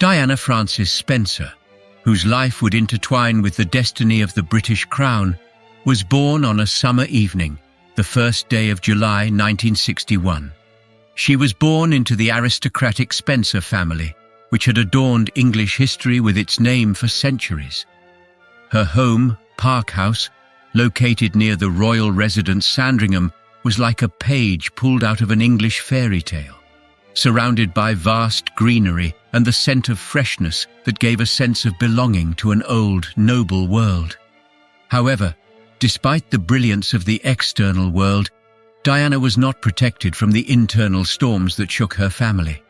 Diana Frances Spencer, whose life would intertwine with the destiny of the British Crown, was born on a summer evening, the 1st day of July 1961. She was born into the aristocratic Spencer family, which had adorned English history with its name for centuries. Her home, Park House, located near the royal residence Sandringham, was like a page pulled out of an English fairy tale, surrounded by vast greenery and the scent of freshness that gave a sense of belonging to an old, noble world. However, despite the brilliance of the external world, Diana was not protected from the internal storms that shook her family.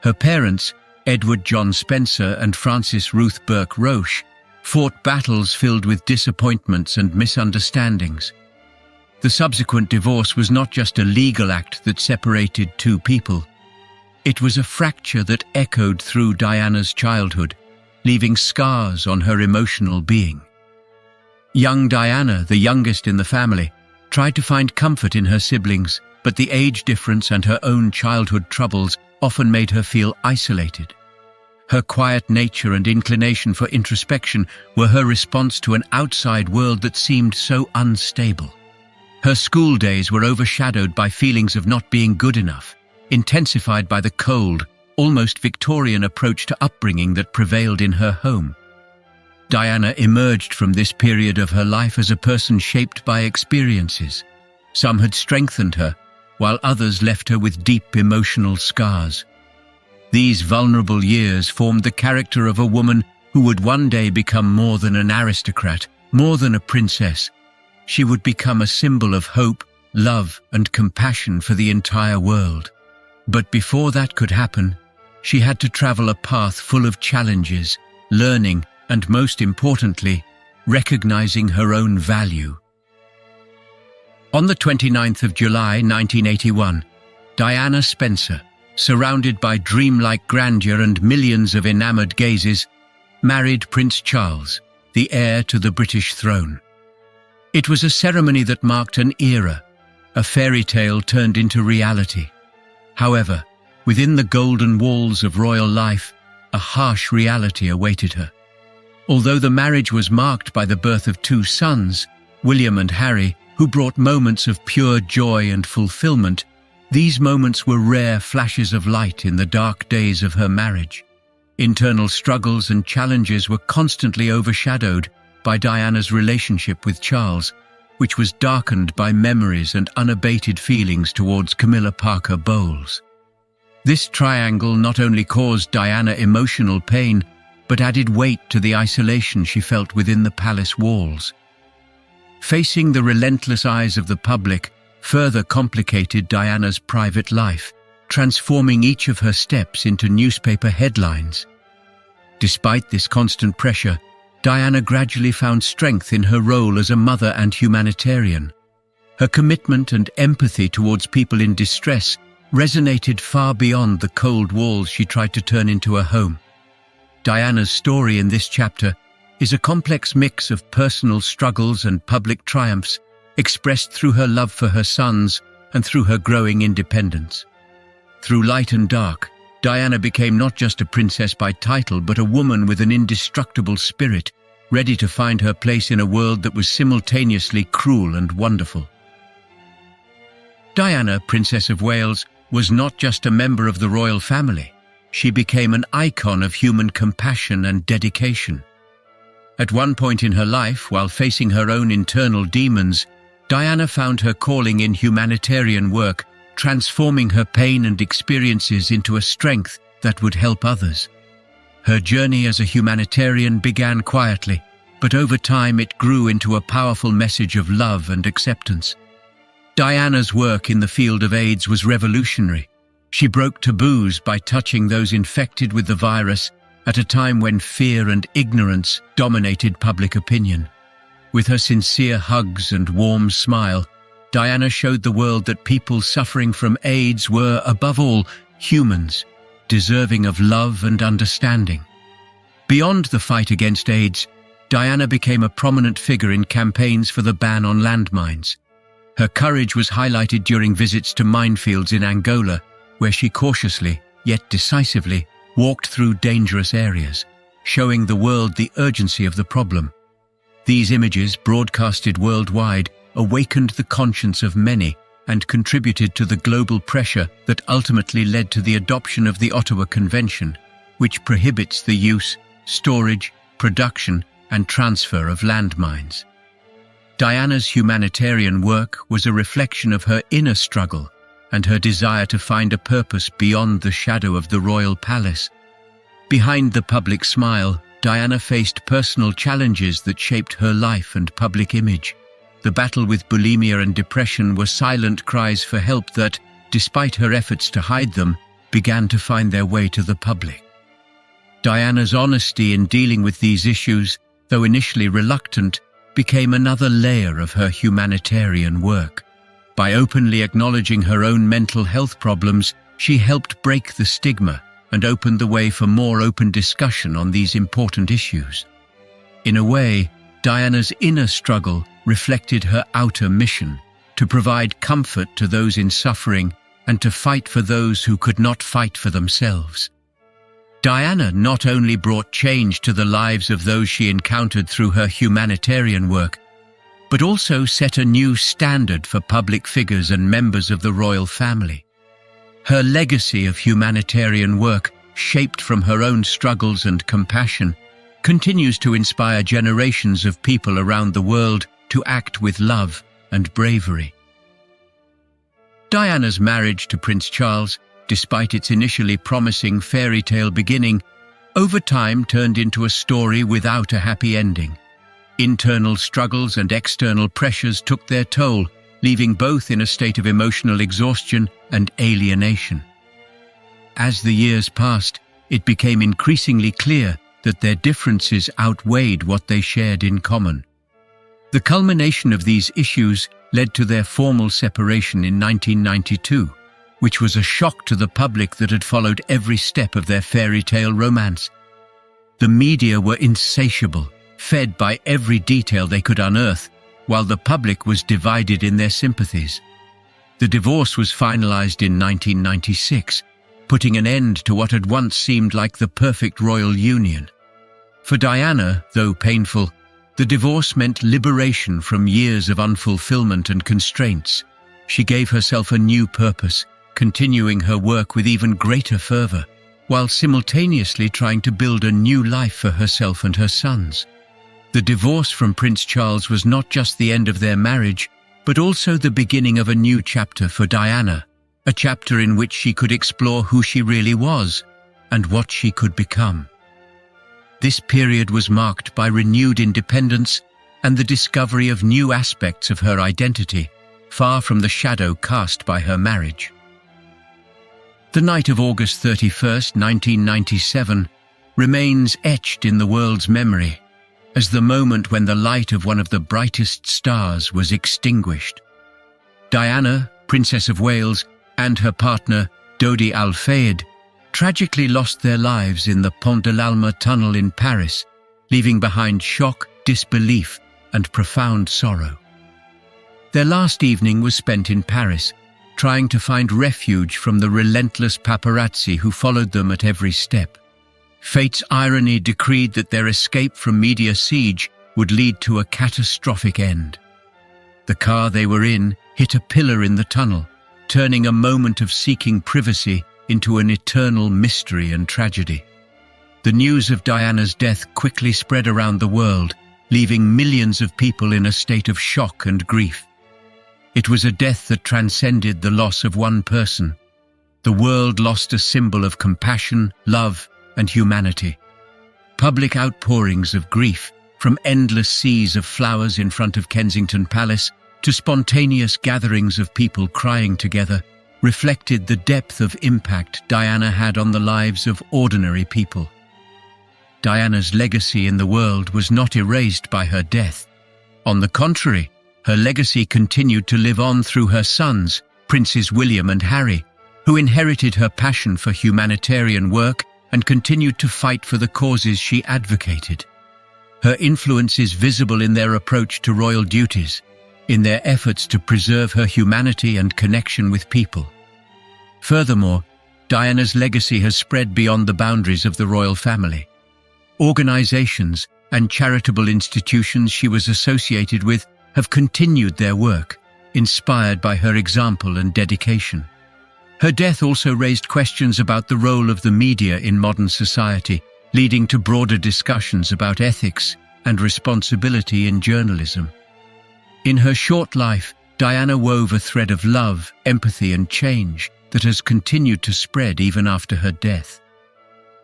Her parents, Edward John Spencer and Frances Ruth Burke Roche, fought battles filled with disappointments and misunderstandings. The subsequent divorce was not just a legal act that separated two people. It was a fracture that echoed through Diana's childhood, leaving scars on her emotional being. Young Diana, the youngest in the family, tried to find comfort in her siblings, but the age difference and her own childhood troubles often made her feel isolated. Her quiet nature and inclination for introspection were her response to an outside world that seemed so unstable. Her school days were overshadowed by feelings of not being good enough, intensified by the cold, almost Victorian approach to upbringing that prevailed in her home. Diana emerged from this period of her life as a person shaped by experiences. Some had strengthened her, while others left her with deep emotional scars. These vulnerable years formed the character of a woman who would one day become more than an aristocrat, more than a princess. She would become a symbol of hope, love, and compassion for the entire world. But before that could happen, she had to travel a path full of challenges, learning, and most importantly, recognizing her own value. On the 29th of July 1981, Diana Spencer, surrounded by dreamlike grandeur and millions of enamored gazes, married Prince Charles, the heir to the British throne. It was a ceremony that marked an era, a fairy tale turned into reality. However, within the golden walls of royal life, a harsh reality awaited her. Although the marriage was marked by the birth of two sons, William and Harry, who brought moments of pure joy and fulfillment, these moments were rare flashes of light in the dark days of her marriage. Internal struggles and challenges were constantly overshadowed by Diana's relationship with Charles, which was darkened by memories and unabated feelings towards Camilla Parker Bowles. This triangle not only caused Diana emotional pain, but added weight to the isolation she felt within the palace walls. Facing the relentless eyes of the public further complicated Diana's private life, transforming each of her steps into newspaper headlines. Despite this constant pressure, Diana gradually found strength in her role as a mother and humanitarian. Her commitment and empathy towards people in distress resonated far beyond the cold walls she tried to turn into a home. Diana's story in this chapter is a complex mix of personal struggles and public triumphs, expressed through her love for her sons and through her growing independence. Through light and dark, Diana became not just a princess by title, but a woman with an indestructible spirit, ready to find her place in a world that was simultaneously cruel and wonderful. Diana, Princess of Wales, was not just a member of the royal family. She became an icon of human compassion and dedication. At one point in her life, while facing her own internal demons, Diana found her calling in humanitarian work, transforming her pain and experiences into a strength that would help others. Her journey as a humanitarian began quietly, but over time it grew into a powerful message of love and acceptance. Diana's work in the field of AIDS was revolutionary. She broke taboos by touching those infected with the virus at a time when fear and ignorance dominated public opinion. With her sincere hugs and warm smile, Diana showed the world that people suffering from AIDS were, above all, humans, deserving of love and understanding. Beyond the fight against AIDS, Diana became a prominent figure in campaigns for the ban on landmines. Her courage was highlighted during visits to minefields in Angola, where she cautiously, yet decisively, walked through dangerous areas, showing the world the urgency of the problem. These images, broadcasted worldwide, awakened the conscience of many and contributed to the global pressure that ultimately led to the adoption of the Ottawa Convention, which prohibits the use, storage, production, and transfer of landmines. Diana's humanitarian work was a reflection of her inner struggle and her desire to find a purpose beyond the shadow of the royal palace. Behind the public smile, Diana faced personal challenges that shaped her life and public image. The battle with bulimia and depression were silent cries for help that, despite her efforts to hide them, began to find their way to the public. Diana's honesty in dealing with these issues, though initially reluctant, became another layer of her humanitarian work. By openly acknowledging her own mental health problems, she helped break the stigma and opened the way for more open discussion on these important issues. In a way, Diana's inner struggle reflected her outer mission, to provide comfort to those in suffering and to fight for those who could not fight for themselves. Diana not only brought change to the lives of those she encountered through her humanitarian work, but also set a new standard for public figures and members of the royal family. Her legacy of humanitarian work, shaped from her own struggles and compassion, continues to inspire generations of people around the world to act with love and bravery. Diana's marriage to Prince Charles, despite its initially promising fairy tale beginning, over time turned into a story without a happy ending. Internal struggles and external pressures took their toll, leaving both in a state of emotional exhaustion and alienation. As the years passed, it became increasingly clear that their differences outweighed what they shared in common. The culmination of these issues led to their formal separation in 1992, which was a shock to the public that had followed every step of their fairy tale romance. The media were insatiable, fed by every detail they could unearth, while the public was divided in their sympathies. The divorce was finalized in 1996, putting an end to what had once seemed like the perfect royal union. For Diana, though painful, the divorce meant liberation from years of unfulfillment and constraints. She gave herself a new purpose, continuing her work with even greater fervor, while simultaneously trying to build a new life for herself and her sons. The divorce from Prince Charles was not just the end of their marriage, but also the beginning of a new chapter for Diana, a chapter in which she could explore who she really was and what she could become. This period was marked by renewed independence and the discovery of new aspects of her identity, far from the shadow cast by her marriage. The night of August 31st, 1997, remains etched in the world's memory as the moment when the light of one of the brightest stars was extinguished. Diana, Princess of Wales, and her partner, Dodi Al-Fayed, tragically lost their lives in the Pont de l'Alma tunnel in Paris, leaving behind shock, disbelief, and profound sorrow. Their last evening was spent in Paris, trying to find refuge from the relentless paparazzi who followed them at every step. Fate's irony decreed that their escape from media siege would lead to a catastrophic end. The car they were in hit a pillar in the tunnel, turning a moment of seeking privacy into an eternal mystery and tragedy. The news of Diana's death quickly spread around the world, leaving millions of people in a state of shock and grief. It was a death that transcended the loss of one person. The world lost a symbol of compassion, love, and humanity. Public outpourings of grief, from endless seas of flowers in front of Kensington Palace to spontaneous gatherings of people crying together, reflected the depth of impact Diana had on the lives of ordinary people. Diana's legacy in the world was not erased by her death. On the contrary, her legacy continued to live on through her sons, Princes William and Harry, who inherited her passion for humanitarian work and continued to fight for the causes she advocated. Her influence is visible in their approach to royal duties, in their efforts to preserve her humanity and connection with people. Furthermore, Diana's legacy has spread beyond the boundaries of the royal family. Organizations and charitable institutions she was associated with have continued their work, inspired by her example and dedication. Her death also raised questions about the role of the media in modern society, leading to broader discussions about ethics and responsibility in journalism. In her short life, Diana wove a thread of love, empathy, and change that has continued to spread even after her death.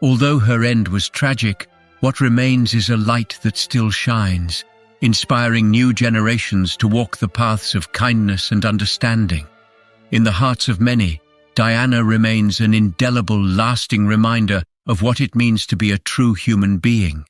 Although her end was tragic, what remains is a light that still shines, inspiring new generations to walk the paths of kindness and understanding. In the hearts of many, Diana remains an indelible, lasting reminder of what it means to be a true human being.